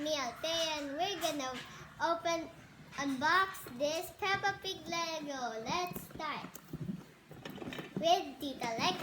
me, Althea, and we're gonna unbox this Peppa Pig Lego. Let's start with Tita Lex,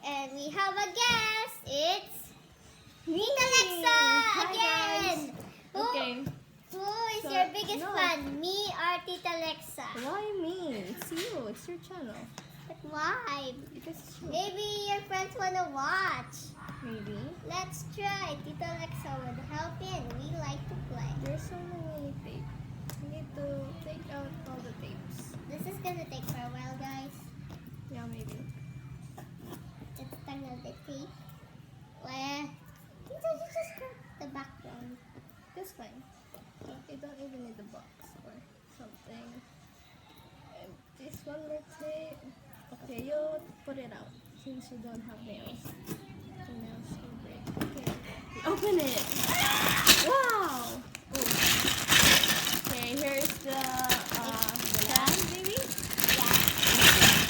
and we have a guest. It's Tita Lexa again. Okay. Who is your biggest fan? Me or Tita Lexa? Why me? It's you. It's your channel. But why? Because it's you. Maybe your friends wanna watch. Maybe. Let's try. Tita Lexa would help in. We like to play. There's so many tapes. We need to take out all the tapes. This is gonna take for a while, guys. Yeah, maybe. Let's tangle the tape. Where? Tita, you just cut the background. That's fine. You don't even need the box or something. And this one more tape. Okay, you put it out since you don't have nails. The nails will break. Okay. Open it! Wow! Oh. Okay, here's the stand, maybe?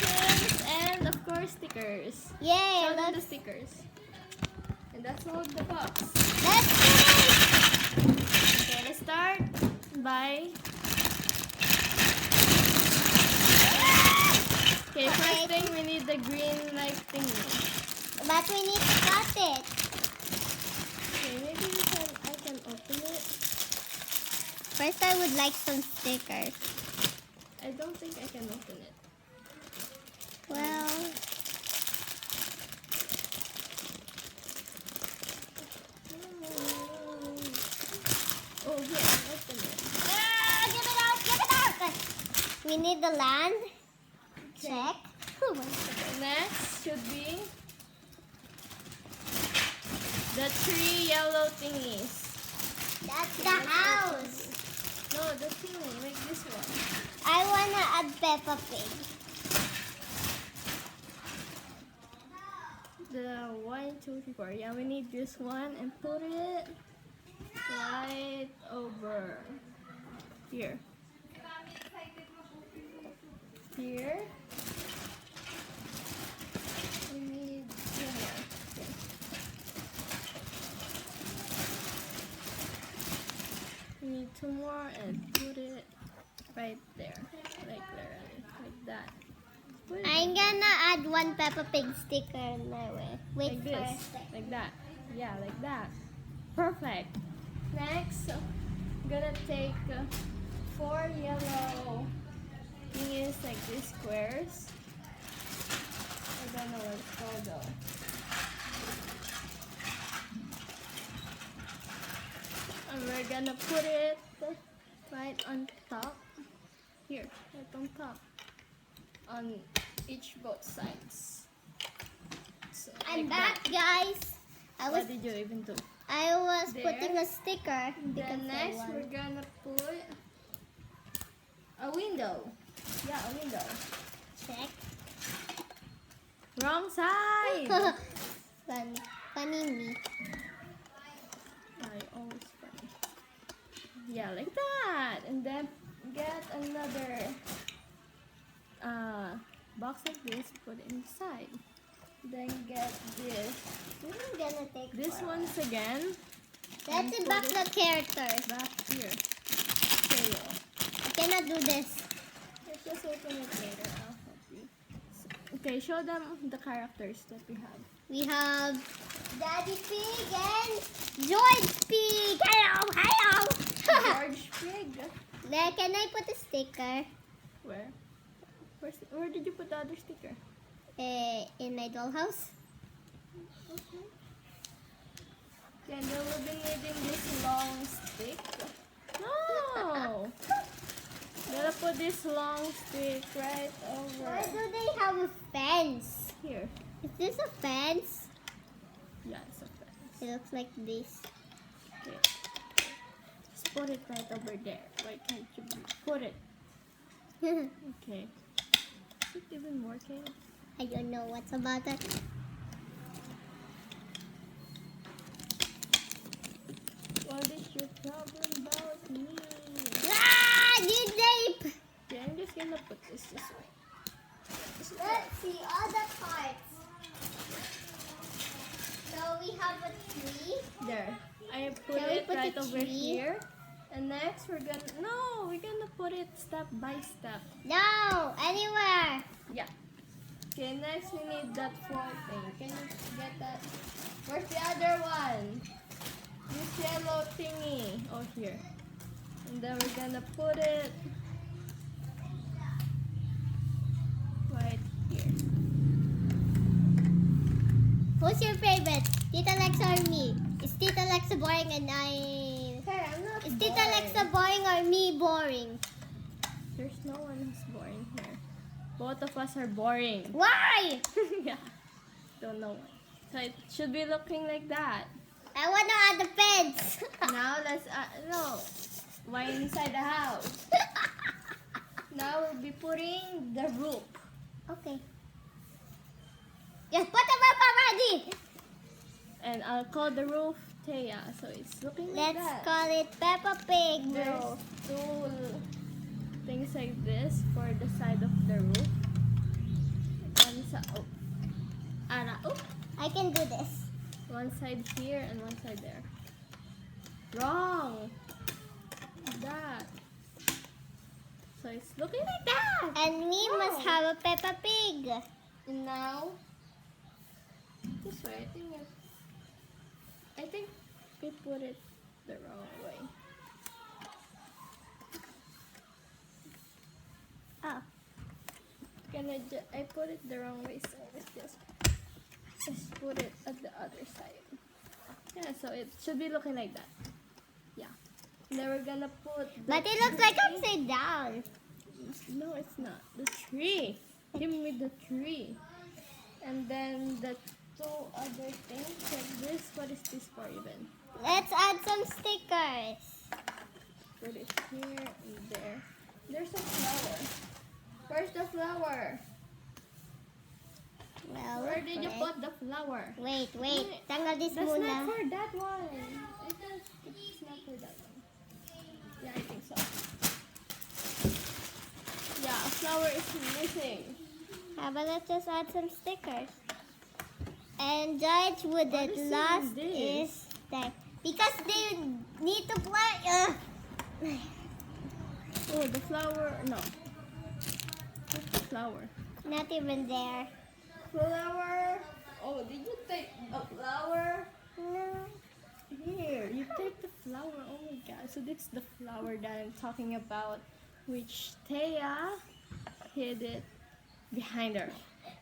Yeah. And of course stickers. Yay! Show them the stickers. And that's all the box. Let's finish! Okay, let's start by... Okay, first thing we need the green like thingy. But we need to cut it. Okay, maybe I can open it. First, I would like some stickers. I don't think I can open it. Well, Oh, here, open it. give it out! Give it out! We need the land. Check. Next should be the three yellow thingies. That's the house. No, the thingy, like this one. I wanna add Peppa Pig. The 1, 2, 3, 4. Yeah, we need this one and put it right over here. Here. We need two more. Okay. We need two more and put it right there. Like that. Put it I'm gonna add one Peppa Pig sticker in my way. Wait like for this. a sec. Like that. Yeah, like that. Perfect. Next, I'm gonna take 4 yellow thingies like these squares. I don't know what it's called though. And we're gonna put it right on top. Here, right on top. On both sides. So, I'm like back, that. guys. What did you even do? I was There. putting a sticker. Then because I next want- we're gonna put a window. Yeah, a window. check. Wrong side! Funny me. I always funny. Yeah, like that. And then get another box like this, put it inside. Then get this. I'm gonna take This for a one's again. while. Let's and back put the characters. back here. Okay, I cannot do this. let's just open it later. I'll help you. Okay, show them the characters that we have. We have Daddy Pig and George Pig. Hello, hello. George Pig. There, can I put a sticker Where? Where did you put the other sticker? in my dollhouse? Okay. Then they will be needing this long stick. No! Gotta put this long stick right over Why do they have a fence? here. Is this a fence? Yeah, it's a fence. It looks like this. Okay. Just put it right over there. Why can't you put it? Okay. Is it even working? I don't know what's about it. What is your problem about me? Ah, need tape. Okay, I'm just gonna put this way. Let's see all the parts. So we have a tree. There. I put Can we it put right a over tree? here. And next we're gonna put it step by step. No, anywhere. Yeah. Okay, next we need that floor thing. Can you get that? Where's the other one? This yellow thingy. Oh, here. And then we're gonna put it right here. Who's your favorite? Tita Lexa or me? Is Tita Lexa boring and I... Hey, I'm not Is Tita boring. Lexa boring or me boring? There's no one who's boring here. Both of us are boring. Why? Yeah. Don't know why. So it should be looking like that. I want to add the fence. Now let's no. Why inside the house? Now we'll be putting the roof. Okay. Just put the roof already. And I'll call the roof Thea. So it's looking like Let's that. call it Peppa Pig There's roof. two things like this for the side of the roof. One side. Oh. Oh. I can do this. One side here and one side there. Wrong. That. So it's looking like that. And we must Wow. have a Peppa Pig. And now, this way. I think we put it the wrong way. Oh. I put it the wrong way, so let's just put it at the other side. Yeah, so it should be looking like that. Yeah. And then we're gonna put. But it looks like upside down. No, it's not. The tree. Give me the tree. And then the two other things like this. What is this for even? Let's add some stickers. Put it here and there. There's a flower. Where's the flower? Well, Where look did for you it. put the flower? Wait. Tanggal this That's muna. not for that one. It's not for that one. Yeah, I think so. Yeah, a flower is missing. How about let's just add some stickers? And judge would What it is last this? is that because they need to play. Oh, the flower. No. What's the flower? Not even there. Flower. Oh, did you take a flower? No. Here, you take the flower. Oh my god. So this is the flower that I'm talking about, which Thea hid it behind her.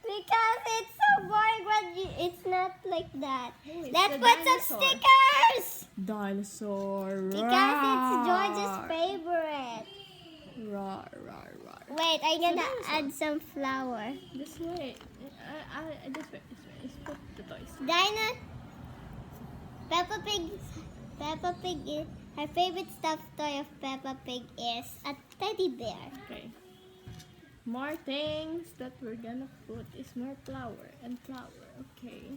Because it's so boring when it's not like that. Oh, it's Let's the put some dinosaur. stickers. Dinosaur. Because it's George's favorite. Roar, roar, roar. Wait, I'm gonna dinosaur. add some flour. This way. This way. Let's put the toys. Dinah, Peppa Pig is, her favorite stuffed toy of Peppa Pig is a teddy bear. Okay. More things that we're gonna put is more flour and flour. Okay.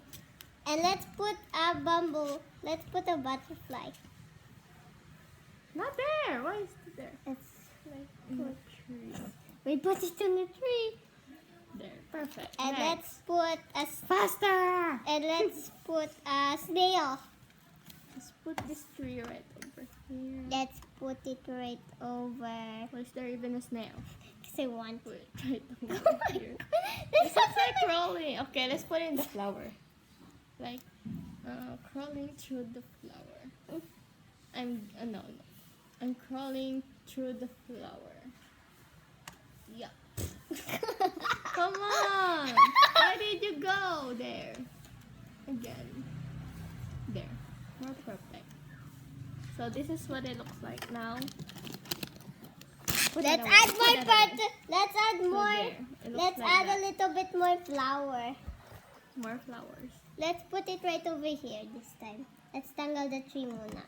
And let's put a bumble. Let's put a butterfly. Not there. Why is it there? It's Like in the tree. we put it in the tree. There. Perfect. And Next. let's put a Faster! and let's put a snail. Let's put this tree right over here. Let's put it right over. Why is there even a snail? Because I want. Put it right Oh over my here. God. This looks like crawling. Okay, let's put in the flower. Like crawling through the flower. No. I'm crawling through the flower. Yeah. Come on! Where did you go? There. Again. There. More perfect. So this is what it looks like now. Put it Let's away. add Put more it away. butter. Let's add So more. there. It looks Let's like add that. a little bit more flour. More flowers. Let's put it right over here this time. Let's tanggal the tree muna.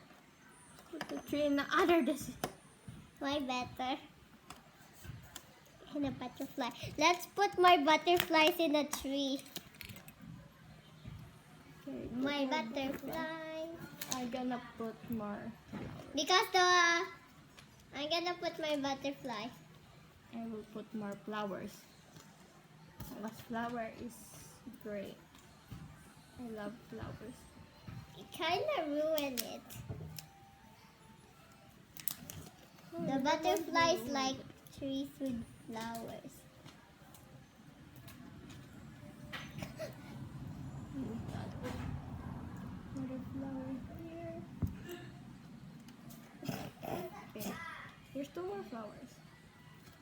Put the tree in the other this. Why better? And a butterfly. Let's put more butterflies in the tree. Okay, put My more butterfly. I'm gonna put more. Because I'm gonna put my butterfly. I will put more flowers. Because flower is great. I love flowers. It kind of ruined it. butterflies like trees with flowers. Another flower here. Okay. There's 2 more flowers.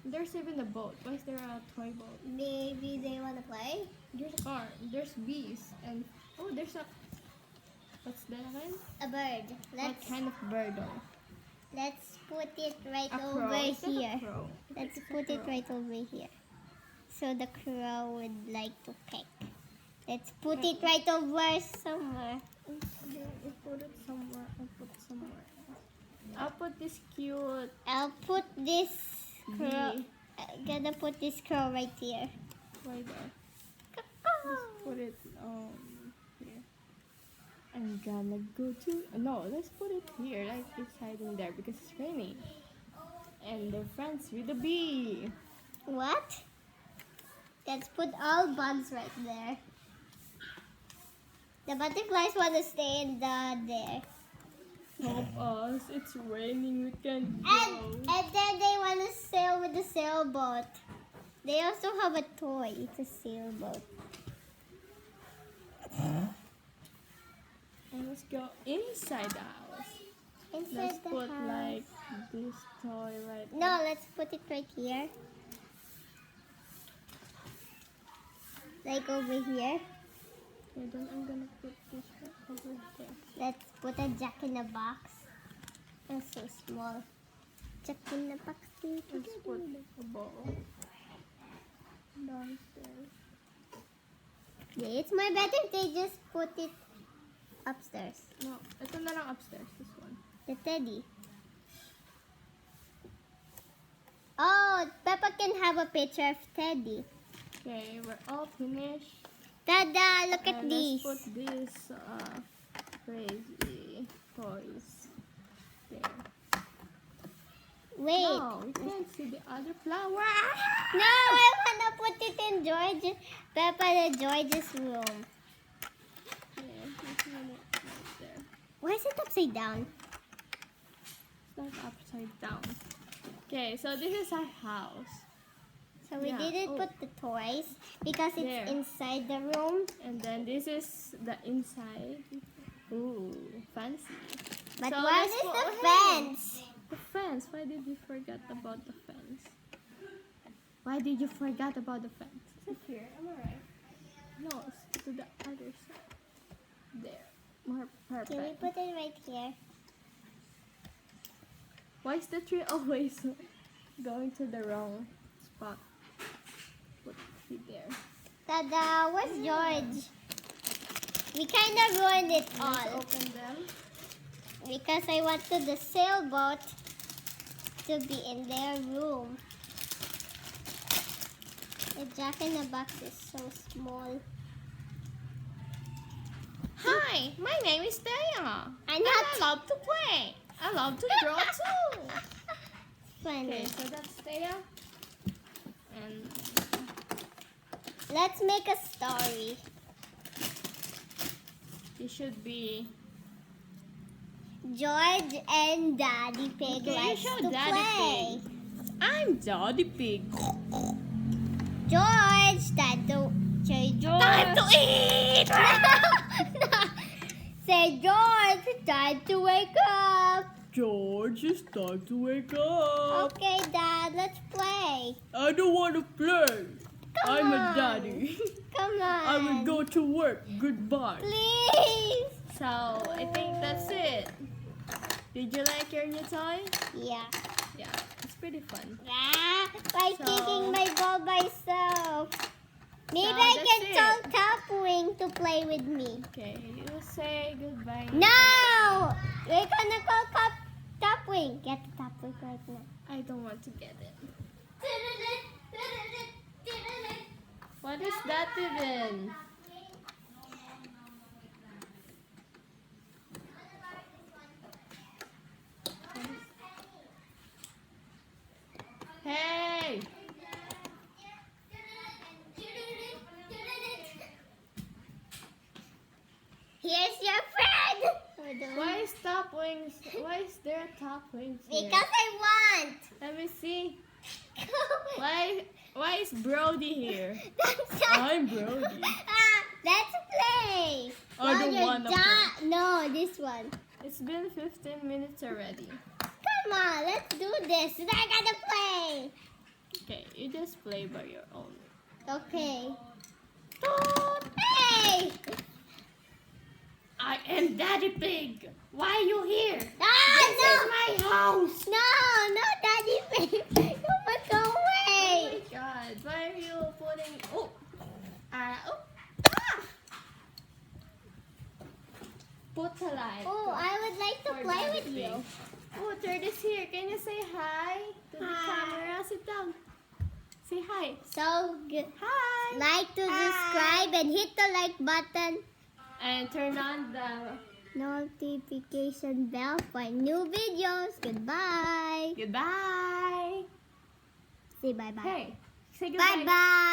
There's even a boat. Why is there a toy boat? Maybe they want to play. There's a car. There's bees. And oh, there's a... What's that again? A bird. What kind of bird though? Let's put it right A crow. over Is that a here. crow? Let's It's a put it crow. right over here. So the crow would like to peck. Let's put it right over somewhere. Okay, I put it somewhere. I'll put somewhere else. I'll put this cute I'll put this crow. bee I'm gonna put this crow right here. right there. Let's put it here. I'm gonna go to no. Let's put it here, like it's hiding there because it's raining. And they're friends with the bee. What? Let's put all bugs right there. The butterflies want to stay in there. Help us! It's raining. We can't And go. then they want to sail with the sailboat. They also have a toy. It's a sailboat. And let's go inside the house. Inside Let's the put house. like this toy right. No, let's put it right here. Like over here. Okay, then I'm gonna put this right over there. Let's put a jack in the box. That's so small. Jack in the box. Let's put a ball downstairs. Yeah, it's my bed if they just put it upstairs. No, ito na lang upstairs. This one. The teddy. Oh, Peppa can have a picture of Teddy. Okay, we're all finished. Tada! Look at And these. let's put these crazy toys there. Wait. No, we can't see the other flower. No, I wanna put it in Peppa the George's room. Yeah, just put it right there. Why is it upside down? It's not upside down. Okay, so this is our house. So we Yeah. didn't Oh. put the toys because it's There. inside the room. And then this is the inside. Ooh, fancy. But So where let's is go the ahead. fence? The fence. Why did you forget about the fence? Why did you forget about the fence? Is it here? Am I right? No, it's to the other side. There. More Can we perfect. put it right here? Why is the tree always going to the wrong spot? Put it there. Tada! Where's George? We kind of ruined it Let's all open them. because I wanted the sailboat to be in their room. The Jack in the Box is so small. Hi, my name is Thea. I'm I not love to play. I love to draw too. funny. Okay, so that's Thea. And Let's make a story. it should be. George and Daddy Pig Okay, likes show to Daddy play. I'm Daddy Pig. George, time to say George. Time to eat. No. Say George, time to wake up. George, it's time to wake up. Okay, Dad, let's play. I don't want to play. Come I'm a on. daddy. Come on. I will go to work. Goodbye. Please. So I think that's it. Did you like your new toy? Yeah. Yeah, it's pretty fun. Ah, by So- kicking my ball myself. Maybe So I that's can it. tell Tapwing to play with me. Okay, you say goodbye. No! We're gonna call Tapwing. Get the Tapwing right now. I don't want to get it. What is that even? Hey! Here's your friend. Why Why is there a top wings here? Because I want. Let me see. Why is Brody here? That's I'm Brody. let's play. I don't want to play. No, this one. It's been 15 minutes already. Come on, let's do this. I gotta play. Okay, you just play by your own. Okay. Hey! I am Daddy Pig. Why are you here? Ah, This is my house. no, Daddy Pig. You must go Oh away. my God! Why are you putting? Oh. Ah. Put a light. Oh, I would like to For play Daddy with Pig. you. Oh, Third is here. Can you say hi to the Hi. camera? Sit down. Say hi. So good. Hi. Like to subscribe and hit the like button. And turn on the. Notification bell for new videos. Goodbye. Goodbye. Say bye-bye. Hey, say goodbye. Bye-bye.